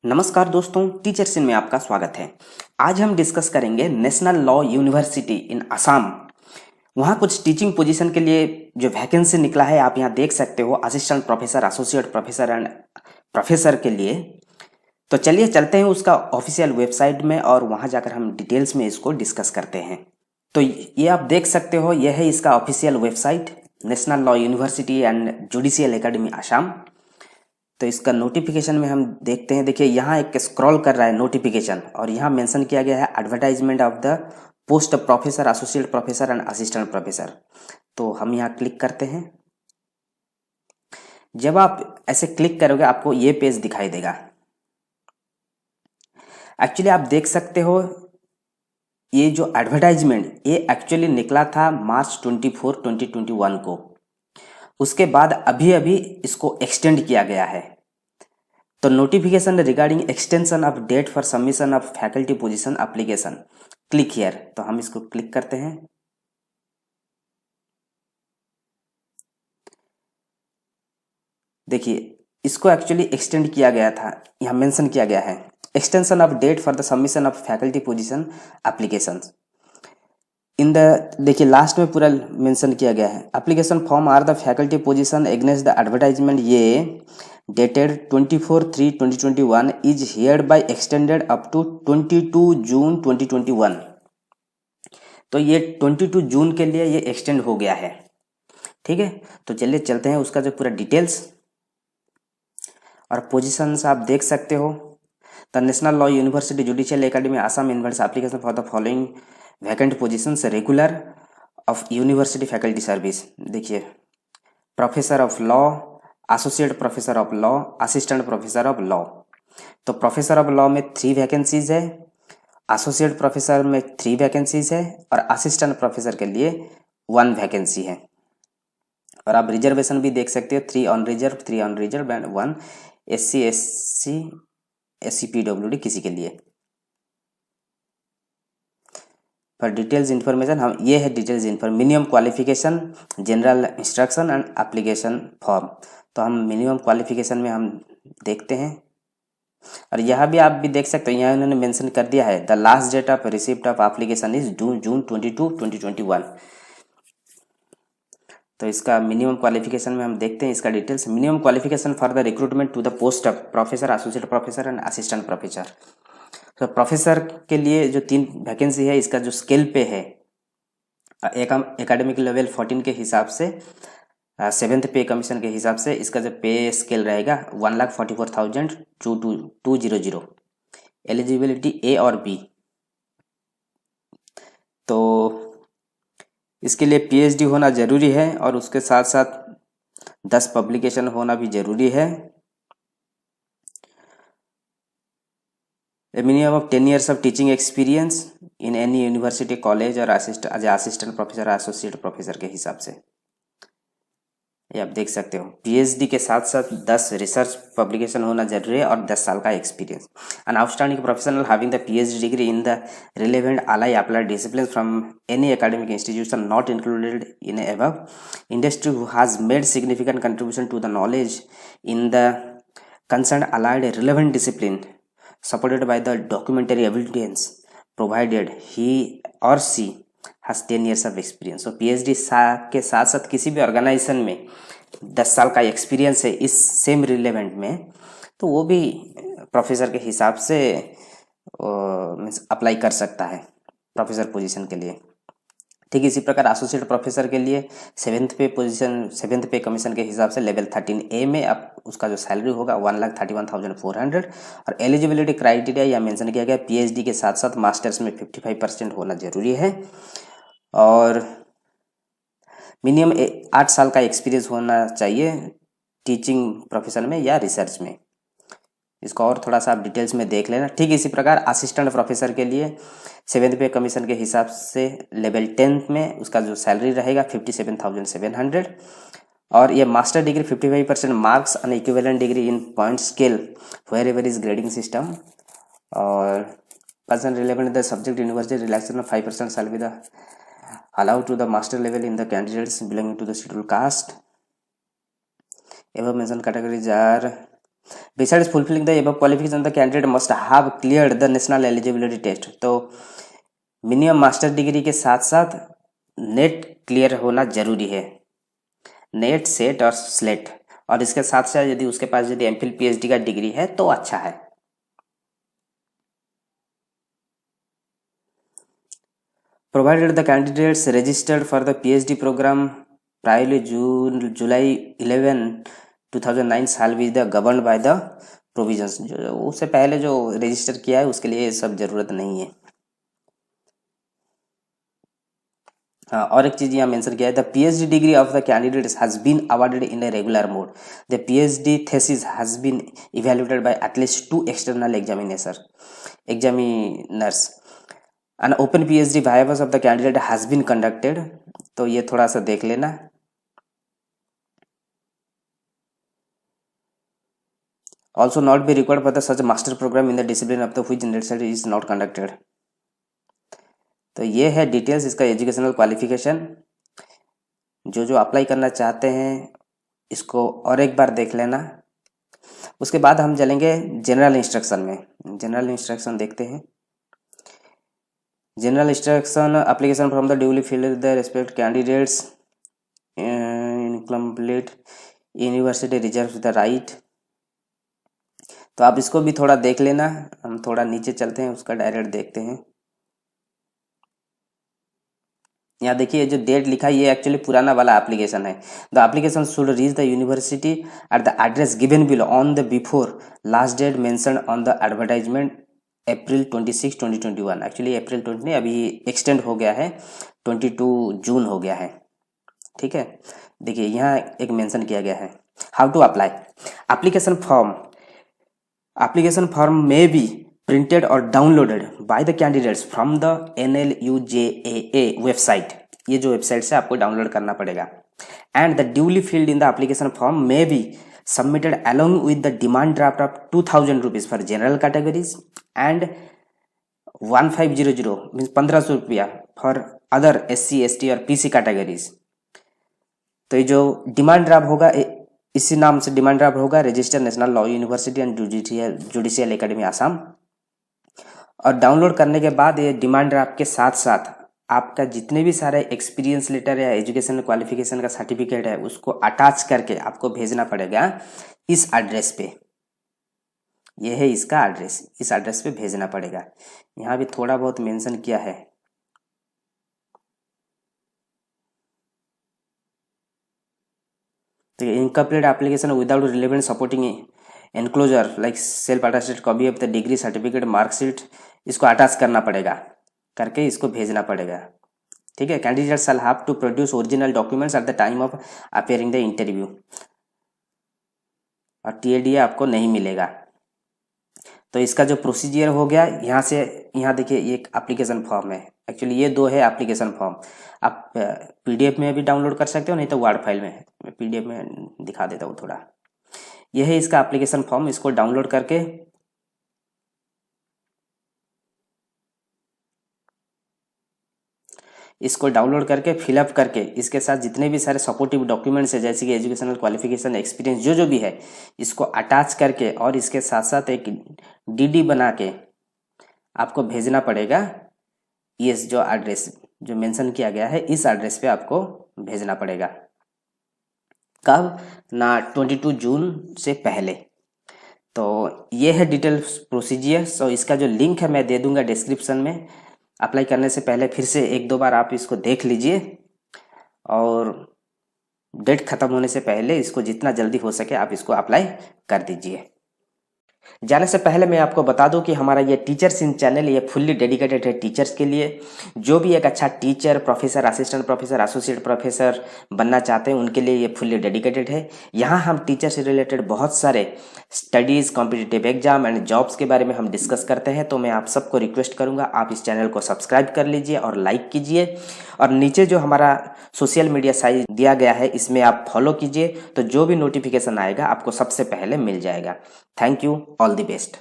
नमस्कार दोस्तों, teachers in में आपका स्वागत है। आज हम डिस्कस करेंगे नेशनल लॉ यूनिवर्सिटी इन असम। वहाँ कुछ टीचिंग पोजीशन के लिए जो वैकेंसी निकला है आप यहाँ देख सकते हो, assistant professor, associate professor and professor के लिए। तो चलिए चलते हैं उसका ऑफिशियल वेबसाइट में और वहाँ जाकर हम डिटेल्स में इसको डिस्कस करते हैं। तो ये आप देख सकते हो, यह है इसका official website, national law university and judicial academy Assam. तो इसका नोटिफिकेशन में हम देखते हैं, देखिए यहाँ एक स्क्रॉल कर रहा है नोटिफिकेशन और यहाँ मेंशन किया गया है advertisement of the post professor, associate professor and assistant professor. तो हम यहाँ क्लिक करते हैं। जब आप ऐसे क्लिक करोगे आपको ये पेज दिखाई देगा। एक्चुअली आप देख सकते हो ये जो एडवर्टाइजमेंट ये एक्चुअली निकला था मार्च 24, 2021 को। उसके बाद अभी अभी इसको एक्सटेंड किया गया है। तो notification regarding extension of date for submission of faculty position application, click here. तो हम इसको क्लिक करते हैं। देखिए इसको एक्चुअली एक्सटेंड किया गया था, यहाँ मेंशन किया गया है extension of date for the submission of faculty position application in the, देखिए लास्ट में पूरा मेंशन किया गया है। Application form are the faculty position against the advertisement ये dated 24/3/2021 is hereby extended up to 22 June 2021। तो ये 22 जून के लिए ये एक्सटेंड हो गया है। ठीक है, तो चलिए चलते हैं उसका जो पूरा डिटेल्स और पोजीशंस आप देख सकते हो। The national law university judicial academy Assam invites application for the following vacant positions regular of university faculty service. देखिए professor of law, associate professor of law, assistant professor of law. तो professor of law में 3 vacancies है, associate professor में 3 vacancies है और assistant professor के लिए 1 vacancy है। और आप रिजर्वेशन भी देख सकते हो, 3 on reserve and 1 SC SC SC PWD किसी के लिए। फॉर डिटेल्स इन्फॉर्मेशन हम ये है details information, minimum qualification, general instruction and application form. तो हम मिनिमम क्वालिफिकेशन में हम देखते हैं और यहाँ भी आप भी देख सकते हो, यहाँ उन्होंने मेंशन कर दिया है the last date of receipt of application is June 22, 2021। तो इसका मिनिमम क्वालिफिकेशन में हम देखते हैं इसका details. Minimum qualification for the recruitment to the post of professor, associate professor and assistant professor. तो प्रोफेसर के लिए जो 3 वैकेंसी है इसका जो स्केल पे है एकेडमिक लेवल 14 के हिसाब से, 7th पे कमीशन के हिसाब से इसका जो पे स्केल रहेगा 1,44,200। एलिजिबिलिटी A और B। तो इसके लिए PhD होना जरूरी है और उसके साथ साथ 10 पब्लिकेशन होना भी जरूरी है। A minimum of 10 years of teaching experience in any university, college और असिस्टेंट प्रोफेसर, एसोसिएट प्रोफेसर के हिसाब से ये आप देख सकते हो। PhD के साथ साथ 10 रिसर्च पब्लिकेशन होना जरूरी है और 10 साल का experience. An outstanding professional having the PhD degree in the relevant ally applied discipline from any academic institution not included in above industry who has made significant contribution to the knowledge in the concern allied relevant discipline supported by the documentary evidence provided he or she has 10 years of experience। so PhD के साथ साथ किसी भी organisation में 10 साल का experience है इस सेम रिलेवेंट में, तो वो भी प्रोफेसर के हिसाब से अप्लाई कर सकता है प्रोफेसर पोजीशन के लिए। ठीक इसी प्रकार एसोसिएट प्रोफेसर के लिए 7th पे पोजीशन, 7th पे कमीशन के हिसाब से लेवल 13A में अब उसका जो सैलरी होगा 1,31,400। और एलिजिबिलिटी क्राइटेरिया या मेंशन किया गया PhD के साथ साथ मास्टर्स में 55% होना जरूरी है और मिनिमम 8 साल का एक्सपीरियंस होना चाहिए टीचिंग प्रोफेशन में या रिसर्च में। इसको और थोड़ा सा आप डिटेल्स में देख लेना। ठीक इसी प्रकार असिस्टेंट प्रोफेसर के लिए 7th पे कमीशन के हिसाब से लेवल 10th में उसका जो सैलरी रहेगा 57,700 और ये master degree 55% marks and equivalent degree in point scale wherever is grading system और person relevant the subject university relaxation of 5% salary the allowed to the master level in the candidates belonging to the schedule caste. एवं mention categories are Besides fulfilling the above qualification, the candidate must have cleared the national eligibility test. तो minimum master degree के साथ साथ net clear होना जरूरी है, net, set और slate, और इसके साथ साथ यदि उसके पास यदि एमफिल पीएचडी का डिग्री है तो अच्छा है। Provided the candidates registered for the PhD program prior July 11, 2009 shall be the governed by the provisions। जो उससे पहले जो रजिस्टर किया है उसके लिए ये सब जरूरत नहीं है। हाँ, और एक चीज यहाँ मेंशन किया है, the PhD degree of the candidates has been awarded in a regular mode. The PhD thesis has been evaluated by at least 2 external examiners. An open PhD viavas of the candidate has been conducted। तो ये थोड़ा सा देख लेना। Also not be required for the such master program in the discipline of the which research is not conducted। तो ये है details इसका एजुकेशनल क्वालिफिकेशन। जो अप्लाई करना चाहते हैं इसको और एक बार देख लेना। उसके बाद हम चलेंगे जनरल इंस्ट्रक्शन में। जनरल इंस्ट्रक्शन देखते हैं। General instruction: application from the duly filled the respective candidates incomplete university reserves the right। तो आप इसको भी थोड़ा देख लेना। हम थोड़ा नीचे चलते हैं, उसका डायरेक्ट देखते हैं। यहाँ देखिए जो डेट लिखा है ये एक्चुअली पुराना वाला एप्लीकेशन है। The application should reach the university at the address given below on the before last date mention on the advertisement April 26, 2021। Actually April 20 नहीं, अभी एक्सटेंड हो गया है, 22 जून हो गया है। ठीक है, देखिए यहाँ एक मेंशन किया गया है, how to apply. Application form may be printed और downloaded by the candidates from the NLUJAA website. ये जो वेबसाइट से आपको डाउनलोड करना पड़ेगा। And the duly filled in the application form may be submitted along with the demand draft of 2000 rupees for general categories and 1500 means 1500 रुपया for other SC, ST और PC categories। तो ये जो demand draft होगा इसी नाम से demand draft होगा, register national law university and judicial academy Assam. और डाउनलोड करने के बाद ये डिमांड ड्राफ्ट के साथ साथ आपका जितने भी सारे एक्सपीरियंस लेटर या एजुकेशन क्वालिफिकेशन का सर्टिफिकेट है उसको अटैच करके आपको भेजना पड़ेगा इस एड्रेस पे। ये है इसका एड्रेस, इस एड्रेस पे भेजना पड़ेगा। यहाँ भी थोड़ा बहुत मेंशन किया है। तो incomplete application without relevant supporting enclosure like self attested copy of the degree certificate marksheet, इसको अटैच करना पड़ेगा, करके इसको भेजना पड़ेगा। ठीक है, candidate shall have to produce original documents at the time of appearing the interview. और TLDA आपको नहीं मिलेगा। तो इसका जो प्रोसीजर हो गया, यहाँ से यहाँ देखिए ये एक एप्लीकेशन फॉर्म है। एक्चुअली ये दो है एप्लीकेशन फॉर्म। आप PDF में भी डाउनलोड कर सकते हो, नहीं तो वर्ड फाइल में। मैं PDF में दिखा देता हूँ थोड़ा। यह है इसका एप्लीकेशन फॉर्म। इसको डाउनलोड करके फिलअप करके इसके साथ जितने भी सारे सपोर्टिव डॉक्यूमेंट्स है जैसे कि एजुकेशनल क्वालिफिकेशन, एक्सपीरियंस, जो भी है इसको अटैच करके और इसके साथ साथ एक DD बना के आपको भेजना पड़ेगा। ये जो एड्रेस जो मेंशन किया गया है इस एड्रेस पे आपको भेजना पड़ेगा। कब ना 22 जून से पहले। तो ये है डिटेल प्रोसीजर। सो इसका जो लिंक है मैं दे दूंगा डिस्क्रिप्शन में। अप्लाई करने से पहले फिर से 1-2 बार आप इसको देख लीजिए और डेट खत्म होने से पहले इसको जितना जल्दी हो सके आप इसको अप्लाई कर दीजिए। जाने से पहले मैं आपको बता दूं कि हमारा ये टीचर्स इन चैनल ये फुल्ली डेडिकेटेड है टीचर्स के लिए। जो भी एक अच्छा teacher, professor, assistant professor, associate professor बनना चाहते हैं उनके लिए ये फुल्ली डेडिकेटेड है। यहाँ हम टीचर से रिलेटेड बहुत सारे studies, competitive exam and jobs के बारे में हम डिस्कस करते हैं। तो मैं आप सबको रिक्वेस्ट करूँगा आप इस चैनल को सब्सक्राइब कर लीजिए और लाइक कीजिए। और नीचे जो हमारा सोशल मीडिया साइट दिया गया है इसमें आप फॉलो कीजिए, तो जो भी नोटिफिकेशन आएगा आपको सबसे पहले मिल जाएगा। Thank you, all the best.